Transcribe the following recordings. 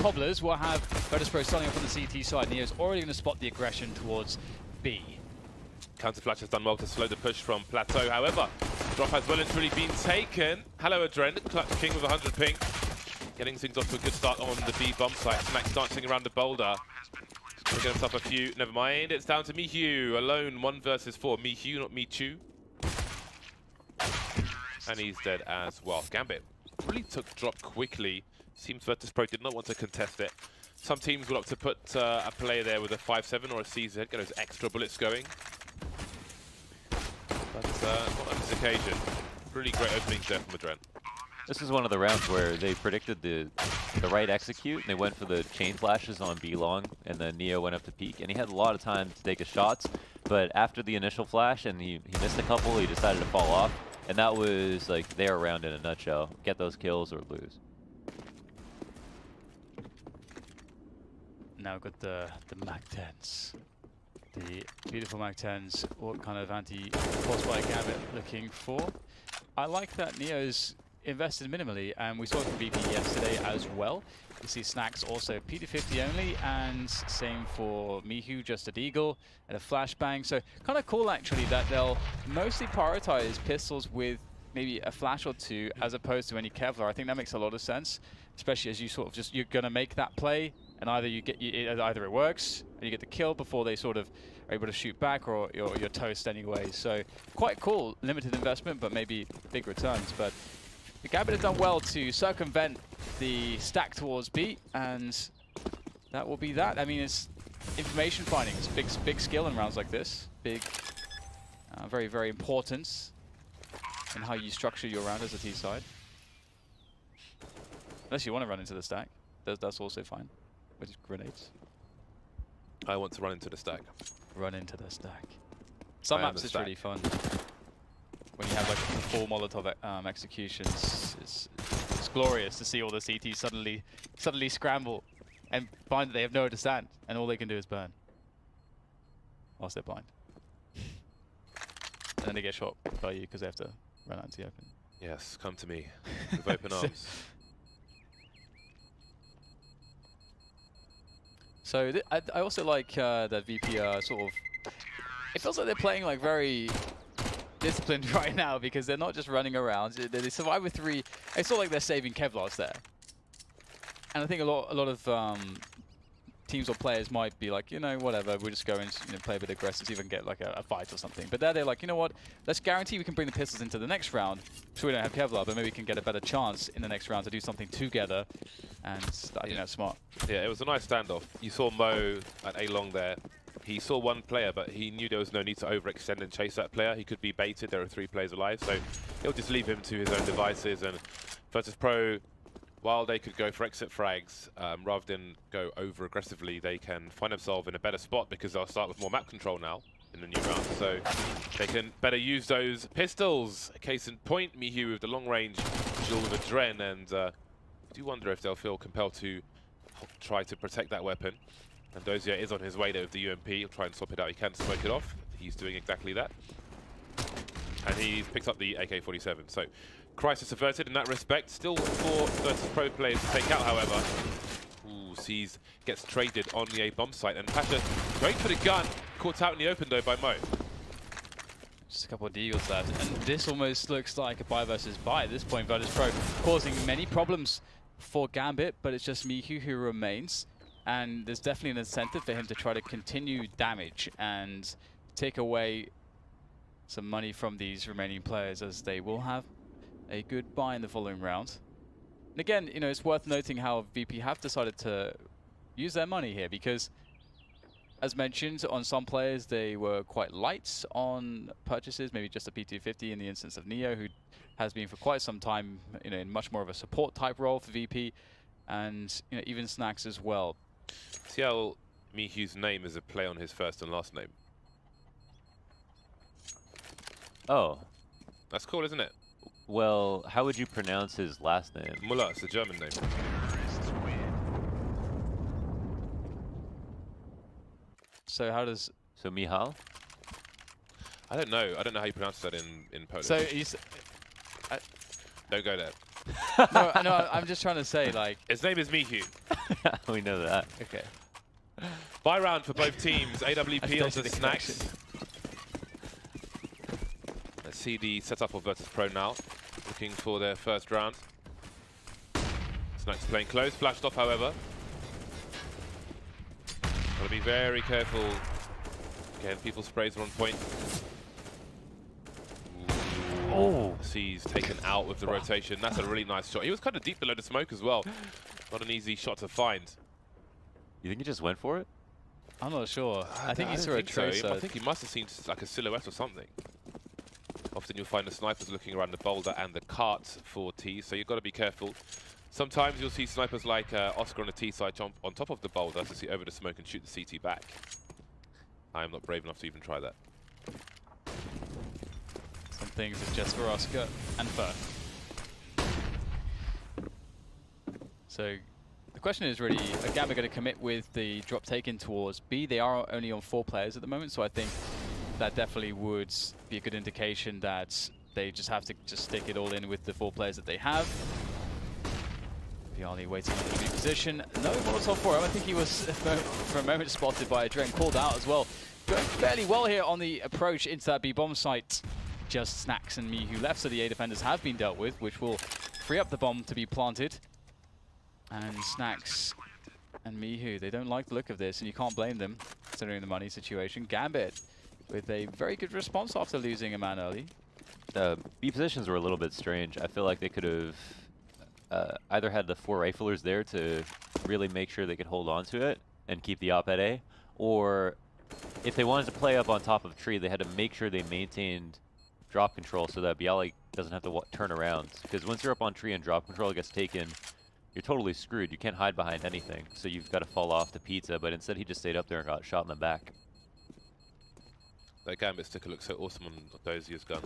Cobblers will have Virtus.pro starting off on the CT side. Neo's already going to spot the aggression towards B. Counter Flash has done well to slow the push from Plateau. However, drop has well and truly been taken. Hello, Adren, Clutch King with 100 ping. Getting things off to a good start on the B bomb site. Snacks dancing around the boulder. He's get himself a few. Never mind. It's down to Mihu alone. 1 versus 4. Mihu, not Michu. And he's dead as well. Gambit really took drop quickly. Seems Virtus.pro did not want to contest it. Some teams would opt to put a player there with a 5-7 or a CZ, get those extra bullets going. But not on this occasion. Really great openings there from Adren. This is one of the rounds where they predicted the right execute, and they went for the chain flashes on B long, and then Neo went up to peak, and he had a lot of time to take his shots, but after the initial flash and he missed a couple, he decided to fall off, and that was like their round in a nutshell. Get those kills or lose. Now we've got the Mag 10s. The beautiful Mag 10s. What kind of anti-force by Gambit looking for? I like that Neo's invested minimally, and we saw it from VP yesterday as well. You see Snacks also P250 only, and same for Mihu, just a Deagle and a flashbang. So kind of cool actually that they'll mostly prioritize pistols with maybe a flash or two as opposed to any Kevlar. I think that makes a lot of sense, especially as you sort of just, you're gonna make that play, and either you get either it works and you get the kill before they sort of are able to shoot back, or you're toast anyway. So quite cool, limited investment, but maybe big returns. But the Gambit have done well to circumvent the stack towards B, and that will be that. I mean, it's information finding. It's big skill in rounds like this. Big, very, very important in how you structure your round as a T side. Unless you want to run into the stack, that's also fine. With grenades. I want to run into the stack. Run into the stack. Some maps it's really fun. When you have like the full Molotov executions, it's glorious to see all the CTs suddenly scramble and find that they have nowhere to stand, and all they can do is burn whilst they're blind. And then they get shot by you because they have to run out into the open. Yes, come to me with open arms. So I also like that VP sort of, it feels like they're playing like very disciplined right now, because they're not just running around. They survive with 3. It's not like they're saving Kevlars there. And I think a lot of teams or players might be like, you know, whatever, we'll just go and play a bit aggressive, see if we can get like a fight or something. But they're like, you know what, let's guarantee we can bring the pistols into the next round, so we don't have Kevlar, but maybe we can get a better chance in the next round to do something together. And I think that's smart. Yeah, it was a nice standoff. You saw Mo at A-Long there. He saw one player, but he knew there was no need to overextend and chase that player. He could be baited. There are 3 players alive, so he'll just leave him to his own devices. And Virtus.pro, while they could go for exit frags, rather than go over aggressively, they can find themselves in a better spot because they'll start with more map control now in the new round. So they can better use those pistols. Case in point, Mihu with the long range duel with Adren, and I do wonder if they'll feel compelled to try to protect that weapon. And Dozier is on his way there with the UMP. He'll try and swap it out. He can smoke it off. He's doing exactly that. And he's picked up the AK-47. So crisis averted in that respect. Still 4 Virtus.pro players to take out, however. Ooh, Sees gets traded on the A bomb site. And Pasha going for the gun. Caught out in the open though by Mo. Just a couple of deagles left. And this almost looks like a buy versus buy at this point. Virtus.pro causing many problems for Gambit, but it's just Mihu who remains. And there's definitely an incentive for him to try to continue damage and take away some money from these remaining players, as they will have a good buy in the following round. And again, you know, it's worth noting how VP have decided to use their money here, because as mentioned, on some players they were quite light on purchases, maybe just a P250 in the instance of Neo, who has been for quite some time, you know, in much more of a support type role for VP, and you know, even Snacks as well. See how Mihu's name is a play on his first and last name. Oh. That's cool, isn't it? Well, how would you pronounce his last name? Muller, it's a German name. So how does... So Michal? I don't know. I don't know how you pronounce that in Polish. So he's... Don't go there. No, I'm just trying to say, like... His name is Mihu. We know that. Okay. Buy round for both teams. AWP onto the Snacks. Let's see the setup of Virtus Pro now. Looking for their first round. Snacks playing close. Flashed off, however. Got to be very careful. Again, people's sprays are on point. Oh! C's taken out with the rotation. That's a really nice shot. He was kind of deep below the smoke as well. Not an easy shot to find. You think he just went for it? I'm not sure. I think he saw a so. tracer. I think he must have seen like a silhouette or something. Often you'll find the snipers looking around the boulder and the cart for T, so you've got to be careful. Sometimes you'll see snipers like Oscar on the T side jump on top of the boulder to see over the smoke and shoot the CT back. I am not brave enough to even try that. Some things are just for Oscar and Fur. So the question is really, are Gambit going to commit with the drop taken towards B? They are only on 4 players at the moment, so I think that definitely would be a good indication that they just have to just stick it all in with the 4 players that they have. Viali waiting in the tree position. No Molotov for him. I think he was, for a moment, spotted by Adren, called out as well. Going fairly well here on the approach into that B-bomb site. Just Snacks and Mihu left, so the A defenders have been dealt with, which will free up the bomb to be planted. And Snacks and Mihu, they don't like the look of this, and you can't blame them, considering the money situation. Gambit with a very good response after losing a man early. The B positions were a little bit strange. I feel like they could have either had the 4 riflers there to really make sure they could hold on to it and keep the op at A, or if they wanted to play up on top of a tree, they had to make sure they maintained drop control so that Bialy doesn't have to turn around. Because once you're up on tree and drop control gets taken, you're totally screwed. You can't hide behind anything, so you've got to fall off the pizza, but instead he just stayed up there and got shot in the back. That Gambit sticker looks so awesome on Dozier's gun.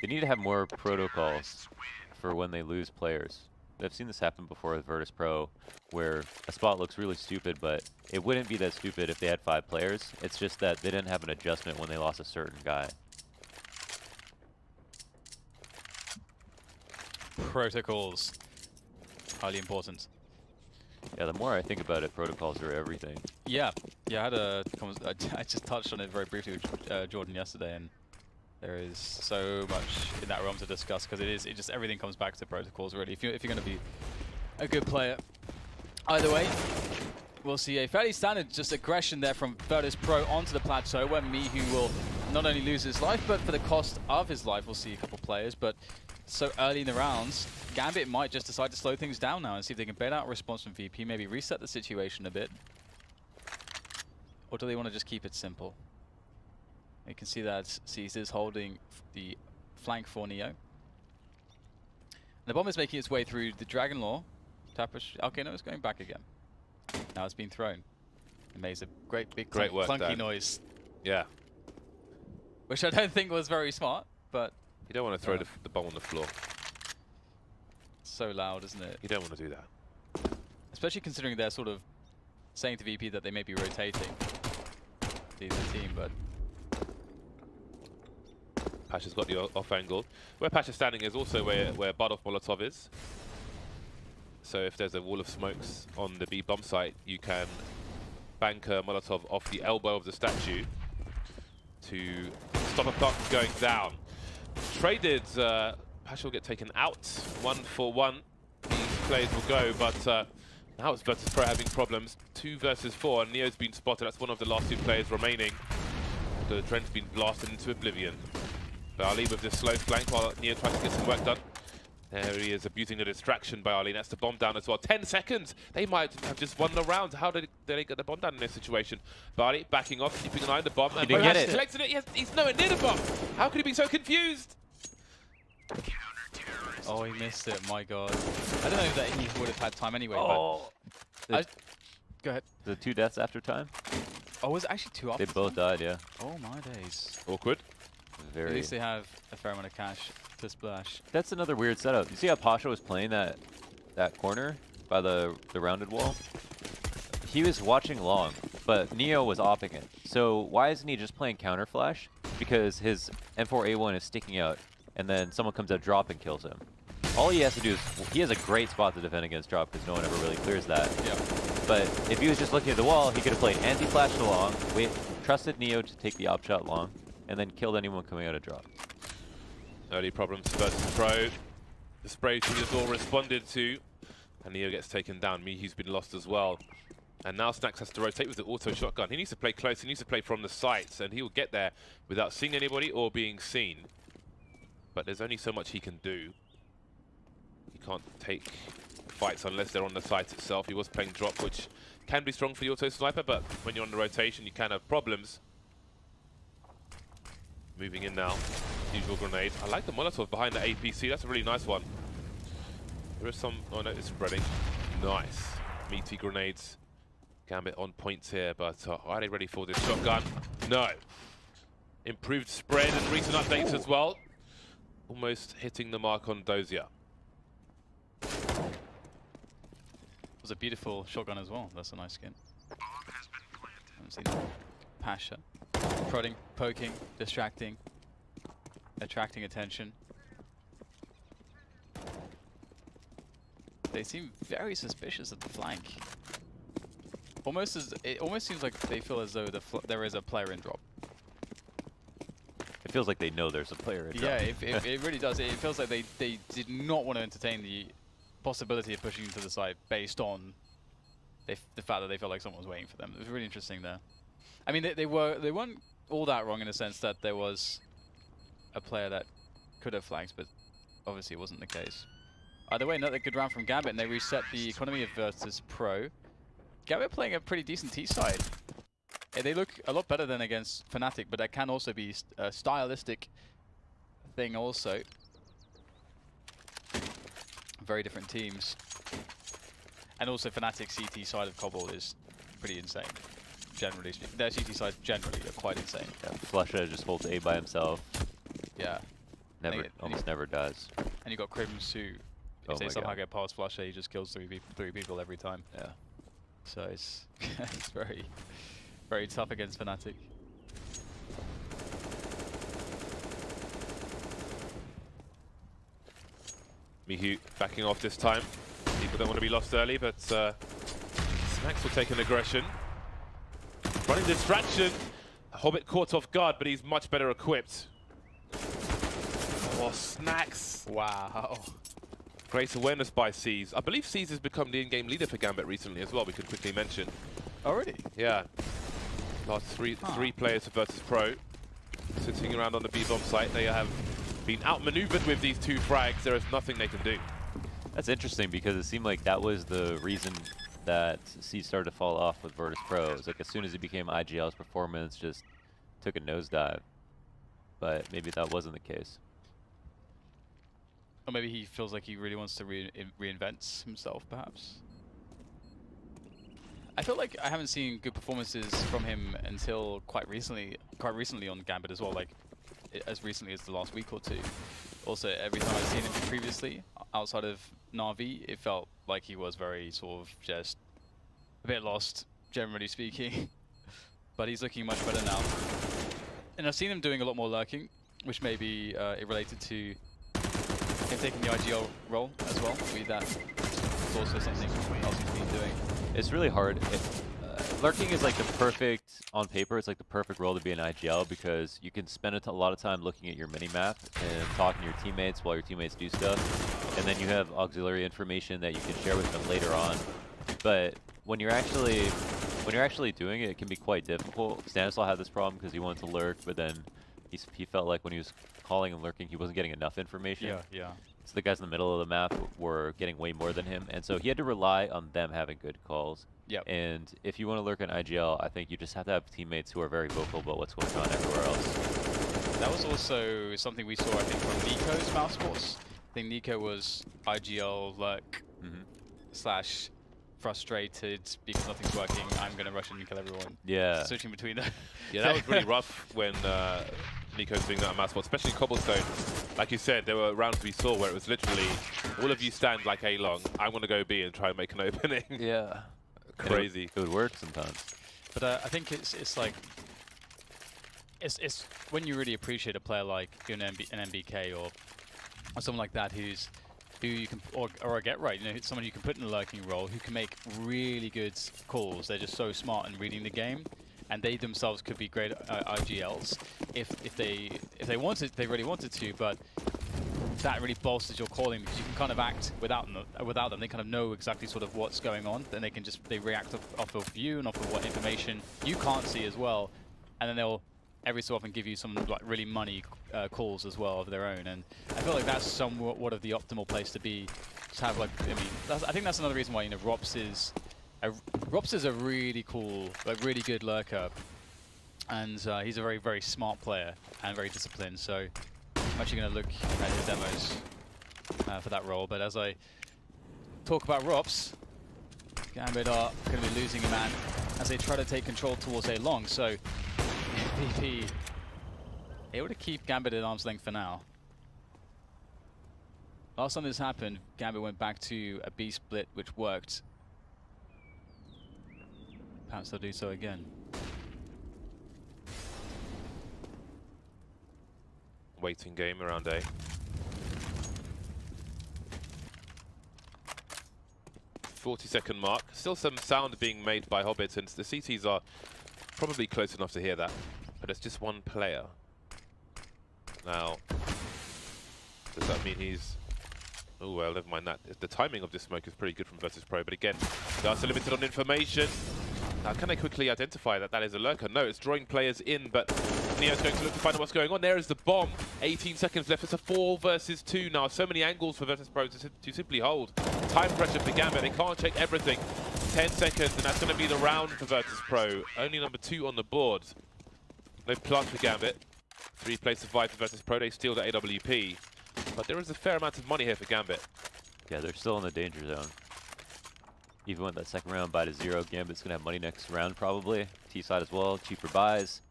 They need to have more protocols for when they lose players. I've seen this happen before with Virtus Pro, where a spot looks really stupid, but it wouldn't be that stupid if they had 5 players. It's just that they didn't have an adjustment when they lost a certain guy. Protocols. Highly important. Yeah, the more I think about it, protocols are everything. Yeah, I had I just touched on it very briefly with Jordan yesterday, and there is so much in that realm to discuss because it just everything comes back to protocols really. If you're going to be a good player, either way, we'll see a fairly standard just aggression there from Virtus Pro onto the plateau, where Mihu will not only lose his life, but for the cost of his life, we'll see a couple players. But so early in the rounds, Gambit might just decide to slow things down now and see if they can bail out a response from VP, maybe reset the situation a bit. Or do they want to just keep it simple? You can see that C's is holding the flank for Neo. The bomb is making its way through the Dragon Law. Tapish. Okay, no, it's going back again. Now it's been thrown. It makes a great big clunky noise. Yeah. Which I don't think was very smart, but... You don't want to throw the bomb on the floor. So loud, isn't it? You don't want to do that. Especially considering they're sort of saying to VP that they may be rotating the team, but... Pasha's got the off angle. Where Pasha's standing is also where Badov Molotov is. So if there's a wall of smokes on the B bomb site, you can bank a Molotov off the elbow of the statue to stop a clock from going down. Traded, Pasha will get taken out 1-for-1. These players will go, but now it's Virtus Pro having problems. 2 versus 4, and Neo's been spotted. That's one of the last 2 players remaining. The Trent's been blasted into oblivion. Ali with this slow flank while Neo tries to get some work done. There he is, abusing the distraction by Ali. That's the bomb down as well. 10 seconds! They might have just won the round. How did they get the bomb down in this situation? Barley backing off, keeping an eye on the bomb. He didn't get it. Collected it. He's nowhere near the bomb. How could he be so confused? Oh, he missed it. My God. I don't know that he would have had time anyway. Oh. But go ahead. The 2 deaths after time? Oh, was it actually 2 after They both died, yeah. Oh my days. Awkward. At least they have a fair amount of cash to splash. That's another weird setup. You see how Pasha was playing that corner by the rounded wall? He was watching long, but Neo was opping it. So why isn't he just playing counter flash? Because his M4A1 is sticking out, and then someone comes out drop and kills him. all he has to do is, he has a great spot to defend against drop because no one ever really clears that. Yeah. But if he was just looking at the wall, he could have played anti-flash to long, trusted Neo to take the op shot long, and then killed anyone coming out of drop. Early problems versus Pro. The spray through the door responded to, and Neo gets taken down. Mihi's been lost as well. And now Snax has to rotate with the auto shotgun. He needs to play close, he needs to play from the sights, and he will get there without seeing anybody or being seen. But there's only so much he can do. He can't take fights unless they're on the site itself. He was playing drop, which can be strong for the auto sniper, but when you're on the rotation, you can have problems. Moving in now. Usual grenade. I like the Molotov behind the APC. That's a really nice one. There is some... Oh no, it's spreading. Nice. Meaty grenades. Gambit on point here, but are they ready for this shotgun? No. Improved spread and recent updates as well. Almost hitting the mark on Dozier. It was a beautiful shotgun as well. That's a nice skin. Haven't seen that. Pasha. Prodding, poking, distracting, attracting attention. They seem very suspicious at the flank. It almost seems like they feel as though there is a player in drop. It feels like they know there's a player in drop. Yeah, it really does. It feels like they did not want to entertain the possibility of pushing to the side based on the fact that they felt like someone was waiting for them. It was really interesting there. I mean, they weren't all that wrong in the sense that there was a player that could have flanked, but obviously it wasn't the case. Either way, another good round from Gambit, and they reset the economy versus Pro. Gambit playing a pretty decent T side. They look a lot better than against Fnatic, but that can also be a stylistic thing also. Very different teams. And also Fnatic CT side of Cobble is pretty insane. Generally speaking. Their CT sides generally are quite insane. Yeah, Flusha just holds A by himself. Yeah. Almost never dies. And you got Crims who, if they somehow get past Flusha, he just kills three people every time. Yeah. So it's it's very, very tough against Fnatic. Mihu backing off this time. People don't want to be lost early, but Snax will take an aggression. Running distraction. Hobbit caught off guard, but he's much better equipped. Oh, Snax. Wow. Great awareness by C's. I believe C's has become the in-game leader for Gambit recently as well, we could quickly mention. Already? Yeah. Last three players versus Pro. Sitting around on the B-bomb site. They have been outmaneuvered with these two frags. There is nothing they can do. That's interesting because it seemed like that was the reason that C started to fall off with Virtus Pro. It was like as soon as he became IGL's performance just took a nosedive. But maybe that wasn't the case. Or maybe he feels like he really wants to reinvent himself, perhaps. I feel like I haven't seen good performances from him until quite recently on Gambit as well, like as recently as the last week or two. Also, every time I've seen him previously, outside of Na'Vi, it felt like he was very sort of just a bit lost, generally speaking. But he's looking much better now. And I've seen him doing a lot more lurking, which may be related to him taking the IGL role as well. Maybe that's also something else he's been doing. It's really hard. Lurking is like the perfect, on paper, it's like the perfect role to be an IGL because you can spend a lot of time looking at your mini-map and talking to your teammates while your teammates do stuff. And then you have auxiliary information that you can share with them later on. But when you're actually doing it, it can be quite difficult. Stanislaw had this problem because he wanted to lurk, but then he felt like when he was calling and lurking, he wasn't getting enough information. Yeah. So the guys in the middle of the map were getting way more than him, and so he had to rely on them having good calls. Yep. And if you want to lurk in IGL, I think you just have to have teammates who are very vocal about what's going on everywhere else. That was also something we saw, I think, from Nico's mouse force. I think Nico was IGL lurk slash frustrated because nothing's working. I'm going to rush in and kill everyone. Yeah. Switching between them. Yeah, that was really rough when Nico's doing that on mouse spot, especially Cobblestone. Like you said, there were rounds we saw where it was literally all of you stand like A long. I'm going to go B and try and make an opening. Yeah. Crazy. It would work sometimes. But I think it's like it's when you really appreciate a player like an MBK or someone like that who's who you can, or a get right, you know, someone you can put in a lurking role who can make really good calls. They're just so smart in reading the game, and they themselves could be great IGLs if they wanted, they really wanted to. But that really bolsters your calling because you can kind of act without them. They kind of know exactly sort of what's going on. Then they react off of you and off of what information you can't see as well, and then they'll every so often give you some like really money calls as well of their own. And I feel like that's somewhat of the optimal place to be. To have like, I mean, I think that's another reason why, you know, Rops is a really cool, like really good lurker, and he's a very, very smart player and very disciplined. So I'm actually going to look at his demos for that role. But as I talk about Rops, Gambit are going to be losing a man as they try to take control towards A long. So VP able to keep Gambit at arm's length for now. Last time this happened, Gambit went back to a B split, which worked. Perhaps they'll do so again. Waiting game around A. .40-second mark. Still some sound being made by Hobbit, and the CTs are probably close enough to hear that. But it's just one player. Now, does that mean he's... Oh, well, never mind that. The timing of this smoke is pretty good from Virtus Pro, but again, they are still limited on information. Now, can they quickly identify that that is a lurker? No, it's drawing players in, but Neo's going to look to find out what's going on. There is the bomb. 18 seconds left. It's a 4 versus 2 now. So many angles for Virtus Pro to simply hold. Time pressure for Gambit. They can't check everything. 10 seconds, and that's going to be the round for Virtus Pro. Only number 2 on the board. No plant for Gambit. 3 plays survive for Virtus Pro. They steal the AWP. But there is a fair amount of money here for Gambit. Yeah, they're still in the danger zone. Even with that second round buy to 0, Gambit's gonna have money next round probably. T side as well, cheaper buys.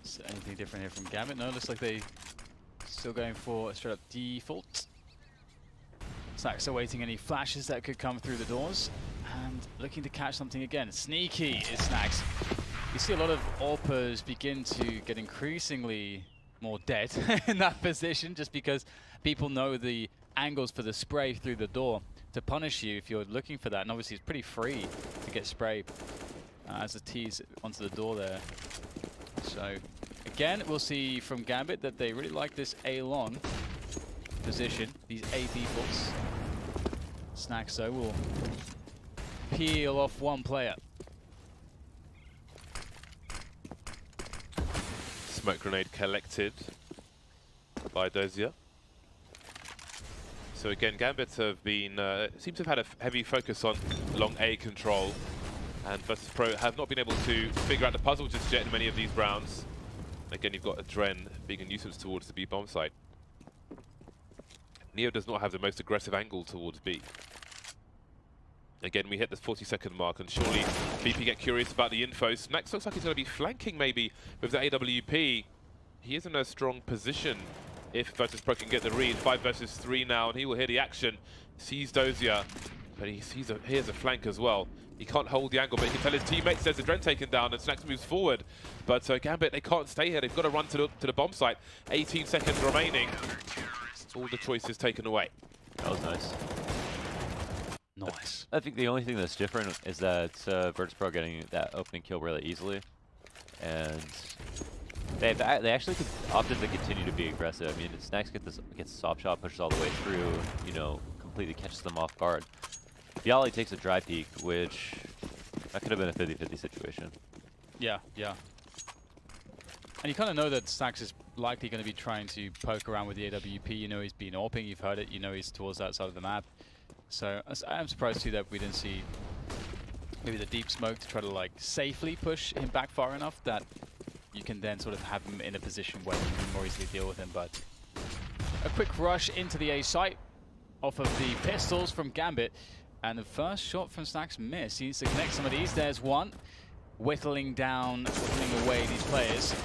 Is anything different here from Gambit? No, looks like they still going for a straight up default. Snacks awaiting any flashes that could come through the doors and looking to catch something again. Sneaky is Snacks. You see a lot of AWPers begin to get increasingly more dead in that position just because people know the angles for the spray through the door to punish you if you're looking for that. And obviously it's pretty free to get sprayed as a tease onto the door there. So again, we'll see from Gambit that they really like this A-long position, these A defaults. Snacks though will peel off one player. Smoke grenade collected by Dozier. So again, Gambit have been, seem to have had a heavy focus on long A control, and Virtus Pro have not been able to figure out the puzzle just yet in many of these rounds. Again, you've got Adren being a nuisance towards the B bomb site. Neo does not have the most aggressive angle towards B. Again, we hit the 40-second mark, and surely BP get curious about the info. Snacks looks like he's going to be flanking maybe with the AWP. He is in a strong position if Virtus Pro can get the read. 5 versus 3 now, and he will hear the action. Sees Dozier, but he hears a flank as well. He can't hold the angle, but he can tell his teammates there's Adren taken down, and Snacks moves forward. But Gambit, they can't stay here. They've got to run to the bomb site. 18 seconds remaining. All the choices taken away. That was nice. Nice. I think the only thing that's different is that Virtus Pro getting that opening kill really easily, and they actually opted to continue to be aggressive. I mean, Snacks gets the soft shot, pushes all the way through, you know, completely catches them off guard. Bialy takes a dry peek, which that could have been a 50-50 situation. Yeah, yeah. And you kind of know that Snacks is likely going to be trying to poke around with the AWP. You know he's been AWPing, you've heard it, you know he's towards that side of the map. So I'm surprised too that we didn't see maybe the deep smoke to try to like safely push him back far enough that you can then sort of have him in a position where you can more easily deal with him. But a quick rush into the A site off of the pistols from Gambit, and the first shot from Snacks missed. He needs to connect some of these. There's one. Whittling away these players.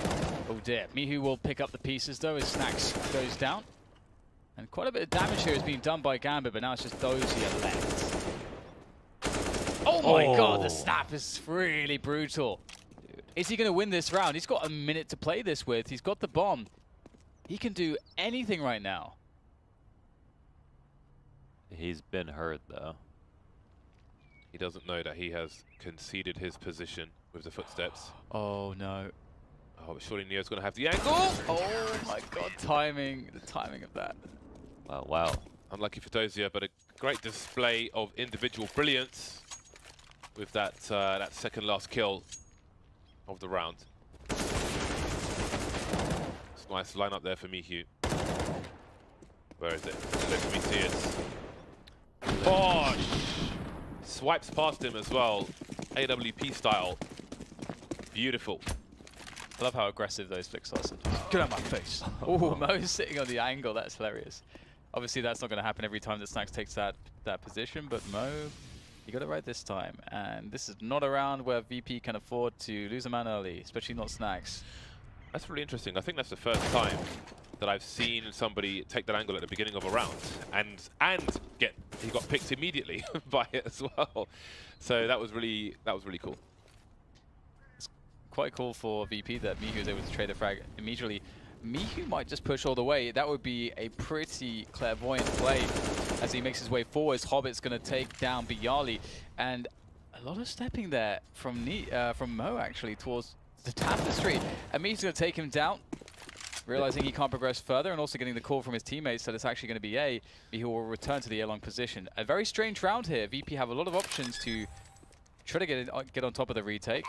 Oh dear. Mihu will pick up the pieces though as Snacks goes down. And quite a bit of damage here is being done by Gambit, but now it's just Dozier left. Oh my god, the snap is really brutal. Dude. Is he going to win this round? He's got a minute to play this with. He's got the bomb. He can do anything right now. He's been hurt, though. He doesn't know that he has conceded his position with the footsteps. Oh, no. Oh, but surely Neo's going to have the angle. Oh, my God. Timing. The timing of that. Wow. Unlucky for Dozier, but a great display of individual brilliance with that that second last kill of the round. It's a nice lineup there for Mihu. Where is it? Let me see it. Bosh! Swipes past him as well. AWP style. Beautiful. I love how aggressive those flicks are. Get out of my face. Oh, Mo's sitting on the angle. That's hilarious. Obviously, that's not going to happen every time that Snax takes that position, but Mo, you got it right this time. And this is not a round where VP can afford to lose a man early, especially not Snax. That's really interesting. I think that's the first time that I've seen somebody take that angle at the beginning of a round, and he got picked immediately by it as well. So that was really cool. It's quite cool for VP that Mihu is able to trade a frag immediately. Mihu might just push all the way. That would be a pretty clairvoyant play as he makes his way forwards. Hobbit's going to take down Bialy, and a lot of stepping there from Mo actually towards the tapestry. And Mihu's going to take him down, realizing he can't progress further, and also getting the call from his teammates that it's actually going to be A. Mihu will return to the A-long position. A very strange round here. VP have a lot of options to try to get on top of the retake,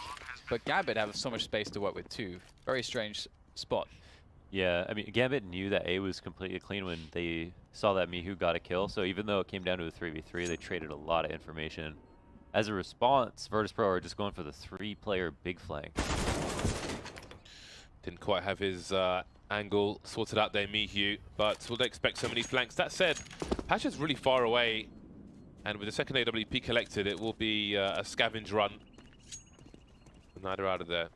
but Gambit have so much space to work with too. Very strange spot. Yeah, I mean, Gambit knew that A was completely clean when they saw that Mihu got a kill, so even though it came down to a 3v3, they traded a lot of information. As a response, Virtus.pro are just going for the 3-player big flank. Didn't quite have his angle sorted out there, Mihu, but we'll expect so many flanks. That said, Pasha's really far away, and with the second AWP collected, it will be a scavenge run. Neither out of there.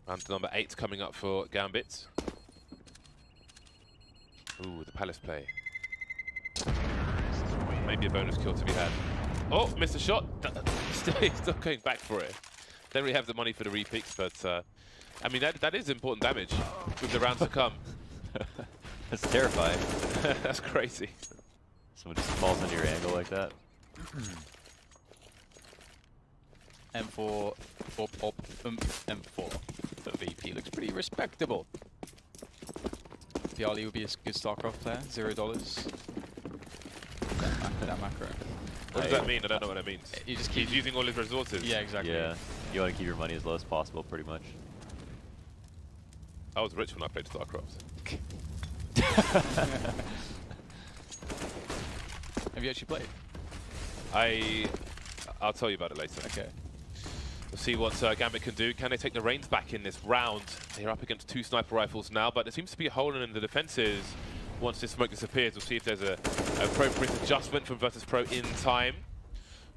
Round number 8 coming up for Gambit. Ooh, the Palace play. Maybe a bonus kill to be had. Oh, missed a shot. Still going back for it. Don't really have the money for the repicks, but I mean, that is important damage with the rounds to come. That's terrifying. That's crazy. Someone just falls into your angle like that. M4, M4. But VP looks pretty respectable. Bialy would be a good StarCraft player, $0. That macro. What does that mean? I don't know what it means. You just keep He's using all his resources. Yeah, exactly. Yeah, you want to keep your money as low as possible, pretty much. I was rich when I played StarCraft. Have you actually played? I'll tell you about it later. Okay. We'll see what Gambit can do. Can they take the reins back in this round? They're up against 2 sniper rifles now, but there seems to be a hole in the defenses. Once this smoke disappears, we'll see if there's an appropriate adjustment from Virtus.pro in time.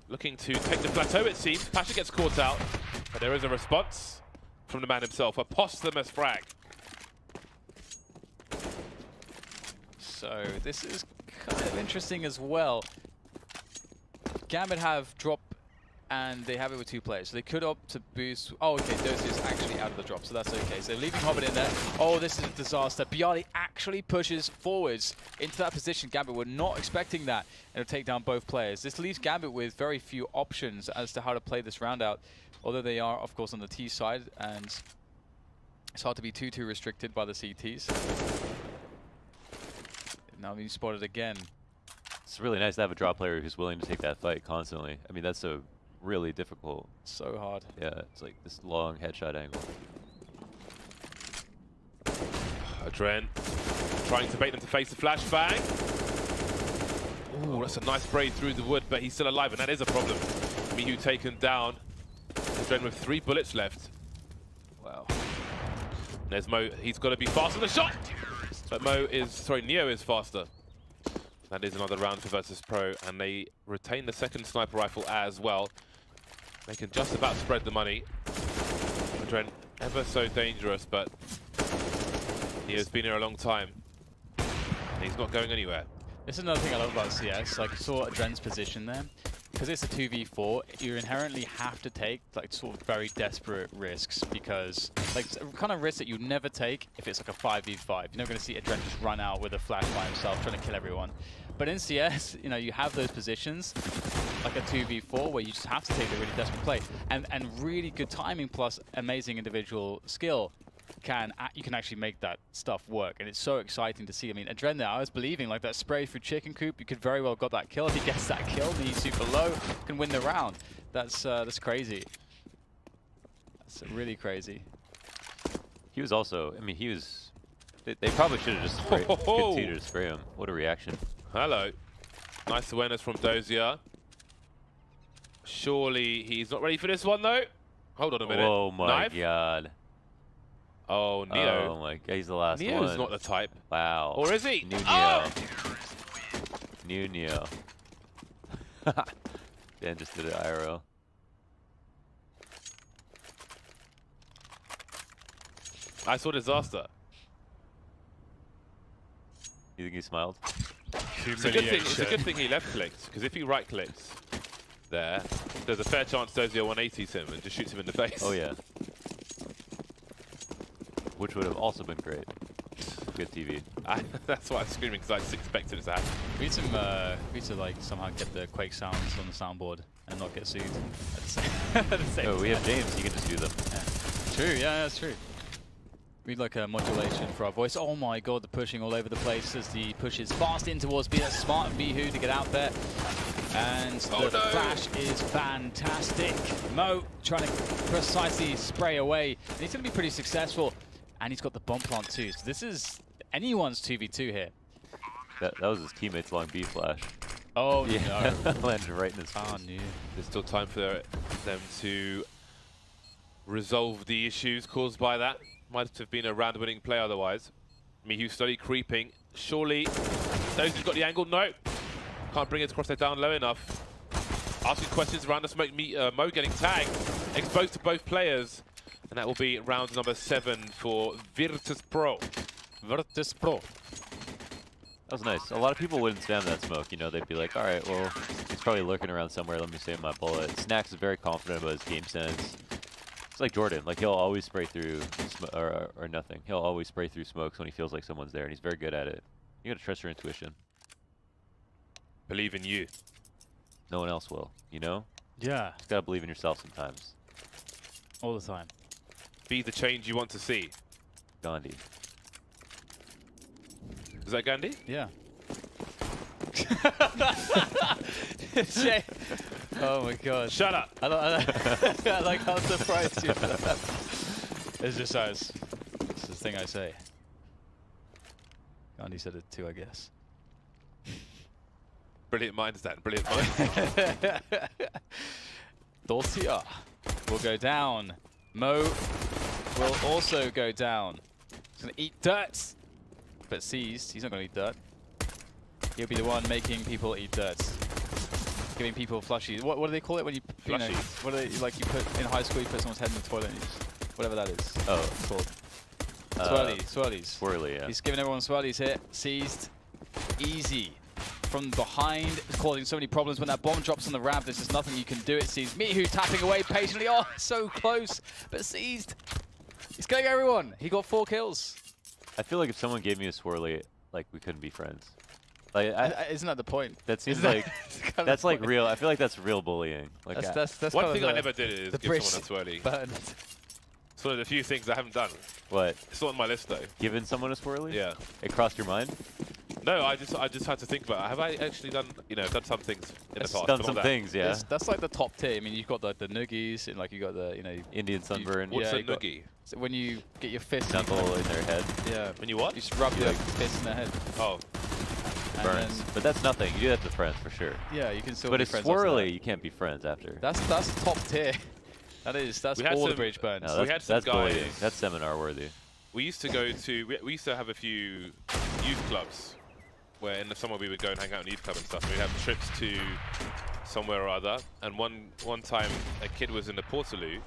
Looking to take the plateau, it seems. Pasha gets caught out, but there is a response from the man himself. A posthumous frag. So this is kind of interesting as well. Gambit have drop, and they have it with 2 players. So they could opt to boost. Oh, okay, Dozier is actually out of the drop, so that's okay. So leaving Hobbit in there. Oh, this is a disaster. Bialy actually pushes forwards into that position. Gambit were not expecting that, and it'll take down both players. This leaves Gambit with very few options as to how to play this round out, although they are, of course, on the T side, and it's hard to be too restricted by the CTs. Now being spotted again. It's really nice to have a drop player who's willing to take that fight constantly. I mean, that's a really difficult. So hard. Yeah, it's like this long headshot angle. Adren trying to bait them to face the flashbang. Ooh, that's a nice spray through the wood, but he's still alive, and that is a problem. Mihu taken down. Adren with 3 bullets left. Wow. There's Mo. He's got to be faster than the shot. But Neo is faster. That is another round for Virtus.pro, and they retain the second sniper rifle as well. They can just about spread the money. Adren, ever so dangerous, but Neo's been here a long time. And he's not going anywhere. This is another thing I love about CS. Like, I saw Adren's position there. because it's a 2v4, you inherently have to take like sort of very desperate risks, because like kind of risks that you'd never take if it's like a 5v5. You're never going to see Adren just run out with a flash by himself trying to kill everyone. But in CS, you know, you have those positions like a 2v4 where you just have to take the really desperate play, and really good timing plus amazing individual skill you can actually make that stuff work, and it's so exciting to see. I mean, Adren there, I was believing like that spray through chicken coop, you could very well got that kill. If he gets that kill, he's super low, can win the round. That's crazy. That's really crazy. He was also, I mean, he was. They probably should have just continued to spray him. What a reaction! Hello, nice awareness from Dozier. Surely he's not ready for this one though. Hold on a minute. Oh my god. Oh, Neo. Oh my god, he's the last one. Neo's not the type. Wow. Or is he? New Neo. Oh! New Neo. Dan just did it IRL. I saw disaster. You think he smiled? It's a good thing he left clicked, because if he right clicks there, there's a fair chance Dozier 180s him and just shoots him in the face. Oh yeah. Which would have also been great. Good TV. That's why I'm screaming, because I just expected it to happen. We need to like somehow get the Quake sounds on the soundboard and not get sued at the same No, time. we have James. He can just do them. Yeah. True. Yeah, that's true. We need like a modulation for our voice. Oh my god, the pushing all over the place as the push is fast in towards B. That's smart of Bihu to get out there. And the flash is fantastic. Mo trying to precisely spray away. And he's going to be pretty successful. And he's got the bomb plant too. So this is anyone's 2v2 here. That was his teammate's long B flash. Oh yeah. no. Landed right in his face. Oh no. There's still time for them to resolve the issues caused by that. Might have been a round-winning play otherwise. Mihu slowly creeping. Surely, those who've got the angle, no. Can't bring his crosshair down low enough. Asking questions around the smoke, Mo getting tagged. Exposed to both players. And that will be round number 7 for Virtus Pro. Virtus Pro. That was nice. A lot of people wouldn't spam that smoke. You know, they'd be like, all right, well, he's probably lurking around somewhere. Let me save my bullet. Snacks is very confident about his game sense. It's like Jordan. Like, he'll always spray through or nothing. He'll always spray through smokes when he feels like someone's there, and he's very good at it. You gotta trust your intuition. Believe in you. No one else will, you know? Yeah. Just gotta believe in yourself sometimes. All the time. Be the change you want to see. Gandhi. Is that Gandhi? Yeah. Oh my god. Shut up. I like how surprised you. It's just it's the thing I say. Gandhi said it too, I guess. Brilliant minds, Dan. Brilliant minds. Dorsia will go down. Mo will also go down. He's going to eat dirt. But seized. He's not going to eat dirt. He'll be the one making people eat dirt. Giving people flushies. What do they call it when you... Flushies. You know, what do they, like you put in high school, you put someone's head in the toilet and you just, whatever that is. Oh. It's called. Swirlies. Swirly, yeah. He's giving everyone swirlies here. Seized. Easy. From behind, causing so many problems. When that bomb drops on the ramp, there's just nothing you can do, it seems. Mihu tapping away patiently. Oh, so close, but seized. He's killing everyone. He got 4 kills. I feel like if someone gave me a swirly, like, we couldn't be friends. Like, isn't that the point? That seems like that's like real. I feel like that's real bullying. Like that's one thing I never did is give someone a swirly. It's one of the few things I haven't done. What? It's not on my list though. Given someone a swirly? Yeah. It crossed your mind? No, I just had to think about it. Have I actually done, done some things in the past? Done some things, yeah. That's like the top tier. I mean, you've got the noogies, and like you got the Indian sunburn. What's a noogie? So when you get your fist knuckle in their head. Yeah. When you what? You just rub your fist in their head. Oh. Burns. But that's nothing. You do that to friends for sure. Yeah, you can still. But be it's friends swirly. You can't be friends after. That's top tier. That's all the bridge burns. No, we had some that's guys. bullying. That's seminar worthy. We used to go to. We used to have a few youth clubs where in the summer we would go and hang out in youth club and stuff. And we'd have trips to somewhere or other. And one time a kid was in the Portaloo,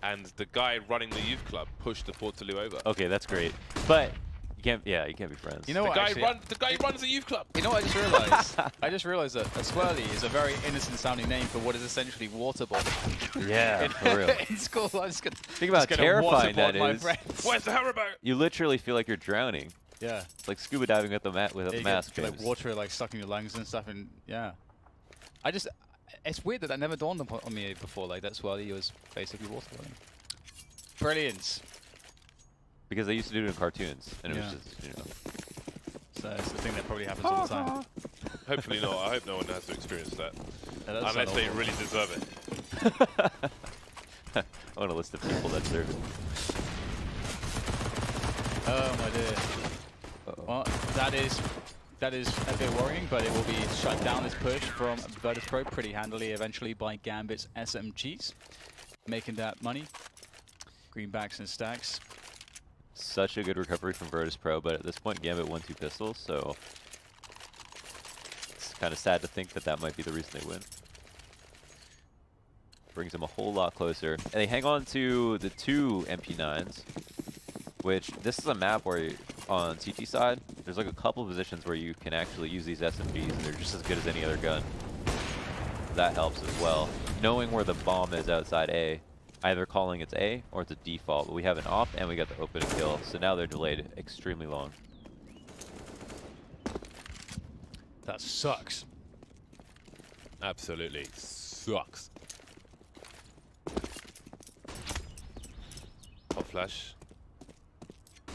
and the guy running the youth club pushed the Portaloo over. Okay, that's great. But You can't. Yeah, you can't be friends. You know what? Actually, The guy who runs a youth club. you know what I just realized? I just realized that a swirly is a very innocent-sounding name for what is essentially waterboarding. Yeah, for real. In school, I just Think about how terrifying that is. Where's the hoverboat? You literally feel like you're drowning. Yeah. It's like scuba diving with the with a mask. Get, like water like stuck in your lungs and stuff, and yeah. It's weird that never dawned on me before. Like that swirly was basically waterboarding. Brilliant. Because they used to do it in cartoons, and it was just, you know. So it's the thing that probably happens all the time. Hopefully not. I hope no one has to experience that. Yeah, unless they really deserve it. I want a list of people that serve it. Oh my dear. Well, that is a bit worrying, but it will be shut down, this push from Virtus Pro pretty handily eventually by Gambit's SMGs. Making that money. Greenbacks and stacks. Such a good recovery from Virtus Pro, but at this point Gambit won 2 pistols, so it's kind of sad to think that that might be the reason they win. Brings them a whole lot closer. And they hang on to the 2 MP9s, which this is a map where on CT side, there's like a couple of positions where you can actually use these SMGs and they're just as good as any other gun. That helps as well. Knowing where the bomb is outside A, either calling it's A or it's a default, but we have an op and we got the open and kill, so now they're delayed extremely long. That sucks. Absolutely sucks. Hot flash.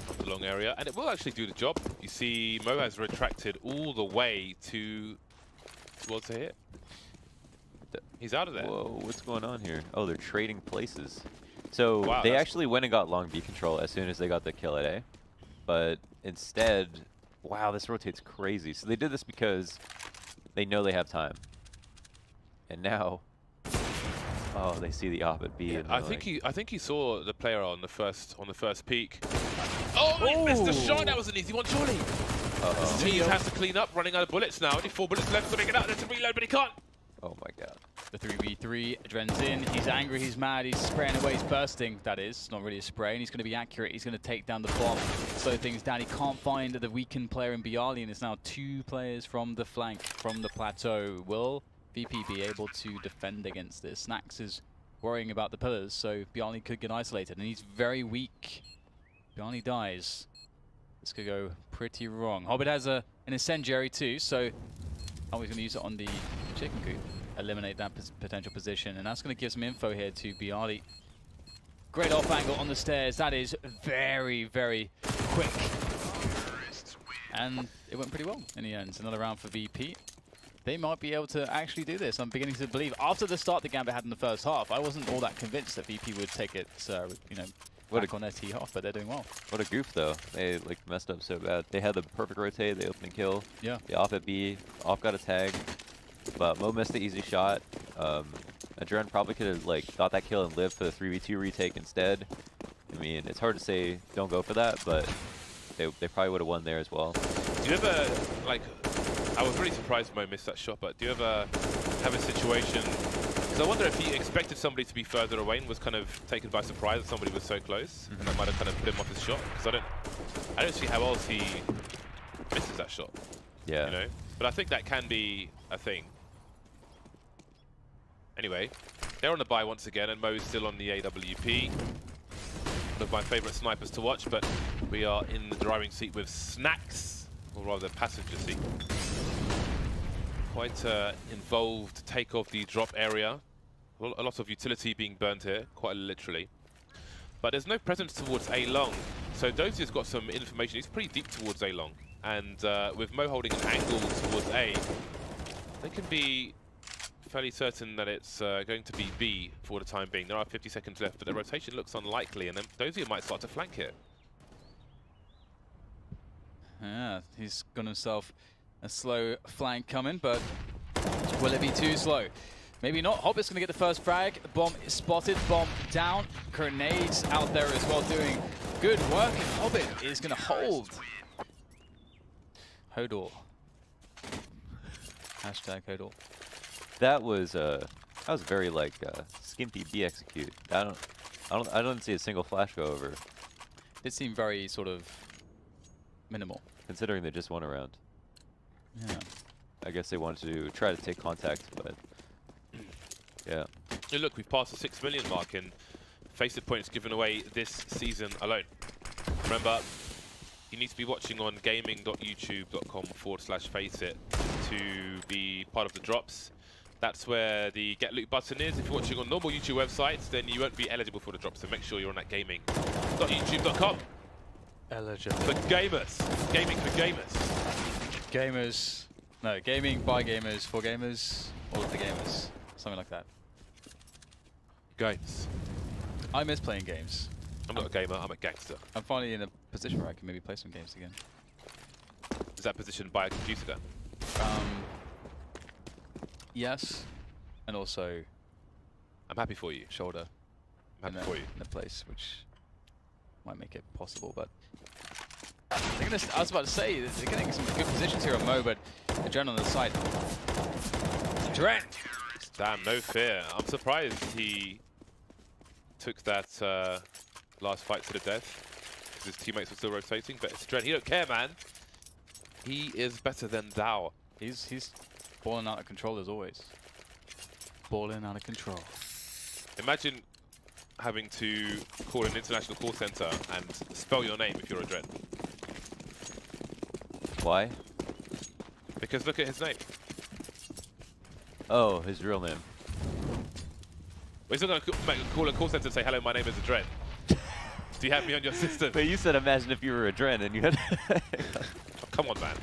Off the long area, and it will actually do the job. You see Mo has retracted all the way towards the hit. He's out of there. Whoa, what's going on here? Oh, they're trading places. So Wow, they actually went and got long B control as soon as they got the kill at A. But instead, wow, this rotates crazy. So they did this because they know they have time. And now, oh, they see the op at B. Yeah, and I think he saw the player on the first peak. Oh, he Ooh. missed the shot. That was an easy one, surely. Uh-oh. He has to clean up, running out of bullets now. Only 4 bullets left to make it out. There's a reload, but he can't. Oh my god. The 3v3, Adren's in, he's angry, he's mad, he's spraying away, he's bursting, that is. It's not really a spray, and he's going to be accurate, he's going to take down the bomb, slow things down. He can't find the weakened player in Bialy, and it's now 2 players from the flank, from the plateau. Will VP be able to defend against this? Snacks is worrying about the pillars, so Bialy could get isolated, and he's very weak. Bialy dies. This could go pretty wrong. Hobbit has an incendiary too, so oh, he's going to use it on the chicken coop. Eliminate that potential position, and that's going to give some info here to Bialy. Great off angle on the stairs. That is very, very quick. And it went pretty well in the end. Another round for VP. They might be able to actually do this. I'm beginning to believe. After the start the Gambit had in the first half, I wasn't all that convinced that VP would take it, you know, back on their tee off, but they're doing well. What a goof though. They like messed up so bad. They had the perfect rotate, they opened and kill. Yeah. They off at B, off got a tag. But Mo missed the easy shot. Adren probably could have like got that kill and lived for the 3v2 retake instead. I mean, it's hard to say don't go for that, but they probably would have won there as well. Do you ever, like, I was really surprised Mo missed that shot, but do you ever have a situation, because I wonder if he expected somebody to be further away and was kind of taken by surprise that somebody was so close, and that might have kind of put him off his shot, because I don't see how else he misses that shot. Yeah. You know? But I think that can be a thing. Anyway, they're on the buy once again, and Mo's still on the AWP. One of my favourite snipers to watch, but we are in the driving seat with Snacks, or rather passenger seat. Quite involved take of the drop area. A lot of utility being burnt here, quite literally. But there's no presence towards A long, so Dozier's got some information. He's pretty deep towards A long, and with Mo holding an angle towards A, they can be fairly certain that it's going to be B for the time being. There are 50 seconds left, but the rotation looks unlikely, and then Dozier might start to flank here. Yeah, he's got himself a slow flank coming, but will it be too slow? Maybe not. Hobbit's going to get the first frag. The bomb is spotted. Bomb down. Grenades out there as well, doing good work. And Hobbit is going to hold. Hodor. Hashtag Hodor. That was very like skimpy B execute. I don't see a single flash go over. Did seem very sort of minimal. Considering they just won a round. Yeah. I guess they wanted to try to take contact, but yeah. Hey, look, we've passed the 6 million mark in Faceit points given away this season alone. Remember, you need to be watching on gaming.youtube.com/Faceit to be part of the drops. That's where the get loot button is. If you're watching on normal YouTube websites, then you won't be eligible for the drops. So make sure you're on that gaming.youtube.com. Eligible. For gamers. Gaming for gamers. Gamers. No, gaming by gamers, for gamers, all of the gamers. Something like that. Games. I miss playing games. I'm not a gamer, I'm a gangster. I'm finally in a position where I can maybe play some games again. Is that positioned by a computer then? Yes. And also I'm happy for you. shoulder I'm happy for you. in a place which might make it possible, but I was about to say, they're getting some good positions here on Mo, but Adren on the side. Adren! Damn, no fear. I'm surprised he took that last fight to the death because his teammates were still rotating, but it's Dren. He don't care, man. He is better than thou. He's balling out of control as always. Balling out of control. Imagine having to call an international call center and spell your name if you're a Dren. Why? Because look at his name. Oh, his real name. Well, he's not going to call a call center and say, hello, my name is Adren. Do you have me on your system? But you said imagine if you were a Dren and you had Oh, come on, man.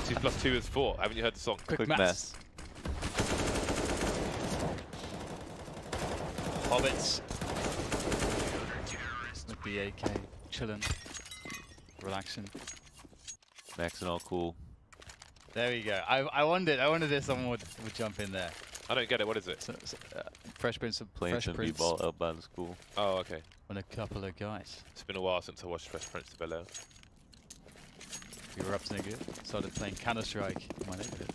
2 + 2 is 4. Haven't you heard the song? Quick maths. maths. Hobbits. With the AK, chilling, relaxing. Maxing all cool. There we go. I wondered if someone would jump in there. I don't get it. What is it? Fresh Prince of Playing some b-ball outbound school. Oh, okay. on a couple of guys. It's been a while since I watched Fresh Prince of Bel-Air. We were up to no good. Started playing Counter-Strike in my neighborhood.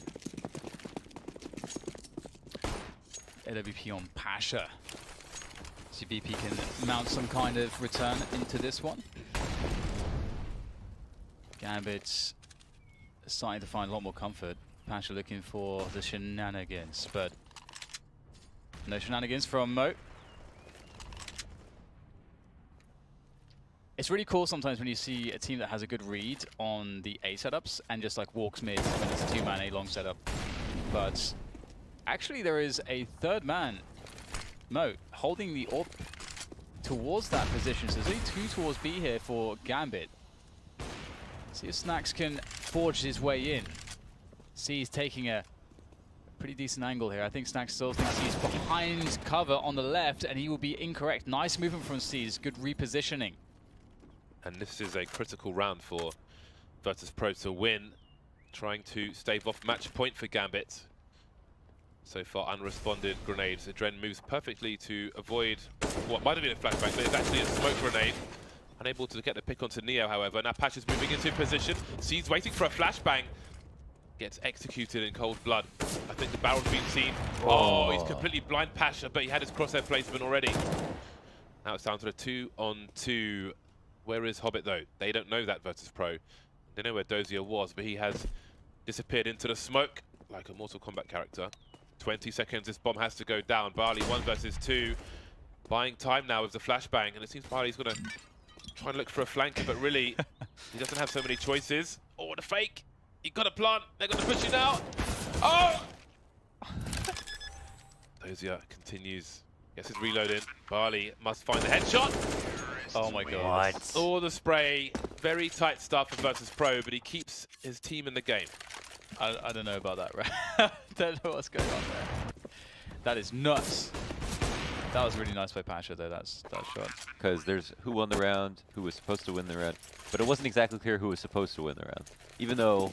AWP on Pasha. See if BP can mount some kind of return into this one. Gambit's starting to find a lot more comfort. Pasha looking for the shenanigans, but no shenanigans from Mo. It's really cool sometimes when you see a team that has a good read on the A setups and just like walks mid when it's a 2-man A long setup. But actually there is a third man, Mo, holding the AWP towards that position. So there's only 2 towards B here for Gambit. See if Snacks can forge his way in. C is taking a pretty decent angle here. I think Snacks still thinks he's behind cover on the left, and he will be incorrect. Nice movement from C's, good repositioning. And this is a critical round for Virtus.pro to win, trying to stave off match point for Gambit. So far unresponded grenades. Adren moves perfectly to avoid what might have been a flashbang, but it's actually a smoke grenade. Unable to get the pick onto Neo, however. Now Pash is moving into position. C's waiting for a flashbang. Gets executed in cold blood. I think the barrel's been seen. Oh, he's completely blind Pasha, but he had his crosshair placement already. Now it's down to the 2-on-2. Where is Hobbit, though? They don't know that Virtus.pro. They know where Dozier was, but he has disappeared into the smoke like a Mortal Kombat character. 20 seconds, this bomb has to go down. Barley 1 versus 2. Buying time now with the flashbang, and it seems Barley's going to try and look for a flanker, but really, he doesn't have so many choices. Oh, what a fake! You got a plant. They're going to push you now. Oh! Dozier continues. Gets his reload in. Barley must find the headshot. Oh my god. What? All the spray. Very tight stuff for Virtus.pro, but he keeps his team in the game. I don't know about that, right? Don't know what's going on there. That is nuts. That was really nice by Pasha, though, that shot. Because there's who won the round, who was supposed to win the round, but it wasn't exactly clear who was supposed to win the round. Even though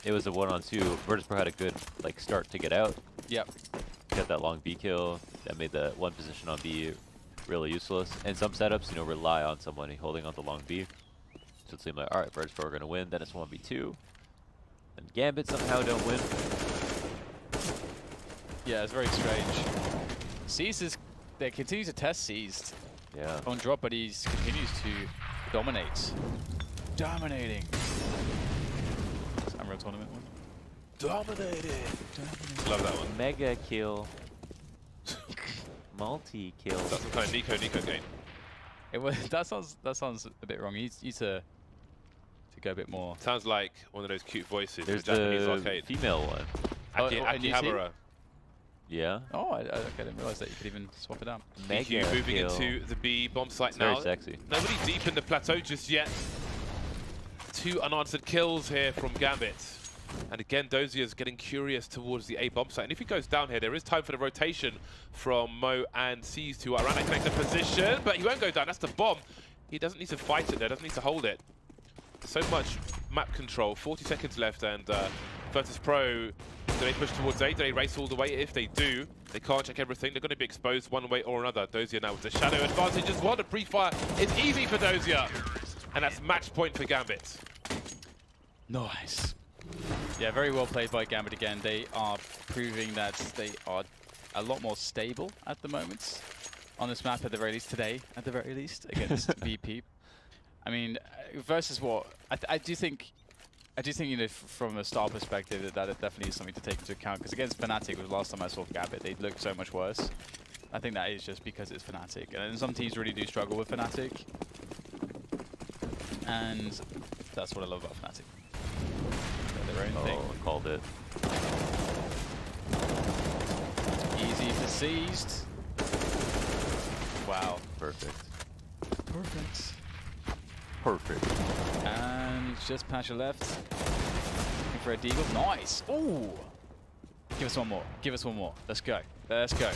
it was a 1-on-2, Virtus.pro had a good start to get out. Yep. Got that long B kill that made the one position on B really useless. And some setups, rely on somebody holding on to long B. So it seemed like, all right, Virtus.pro are going to win. Then it's 1v2. And Gambit somehow don't win. Yeah, it's very strange. Seized they continue to test Seized Yeah. on drop, but he continues to dominate. Dominating. Unreal tournament one. Dominated. Love that one. Mega kill. Multi-kill. That's some kind of Nico game. It was, that sounds a bit wrong. You need to go a bit more. Sounds like one of those cute voices There's in the Japanese the arcade. female one. Akihabara. Yeah. Oh, I didn't realize that you could even swap it out. Mega EQ moving kill. into the B bomb site It's now. very sexy. Nobody deep in the plateau just yet. 2 unanswered kills here from Gambit. And again, Dozier's getting curious towards the A bomb site. And if he goes down here, there is time for the rotation from Mo and C's to around that connector position. But he won't go down. That's the bomb. He doesn't need to fight it there. Doesn't need to hold it. So much map control. 40 seconds left. And Virtus Pro, do they push towards A? Do they race all the way? If they do, they can't check everything. They're going to be exposed one way or another. Dozier now with the shadow advantage as well. The pre-fire is easy for Dozier. And that's match point for Gambit. Nice. Yeah, very well played by Gambit again. They are proving that they are a lot more stable at the moment on this map, at the very least today, at the very least, against VP. I mean, versus what? I do think, you know, from a style perspective, that definitely is something to take into account. Because against Fnatic, was the last time I saw Gambit, they looked so much worse. I think that is just because it's Fnatic. And some teams really do struggle with Fnatic. And that's what I love about Fnatic. Their own thing. Called it. Easy for seized. Wow. Perfect. Perfect. Perfect. And just patch your left. Looking for a deagle. Nice. Ooh. Give us one more. Give us one more. Let's go. Let's go.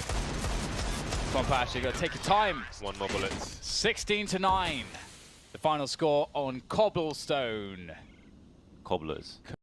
Come on, Patch. You gotta take your time. 1 more bullet. 16-9. The final score on Cobblestone. Cobblers.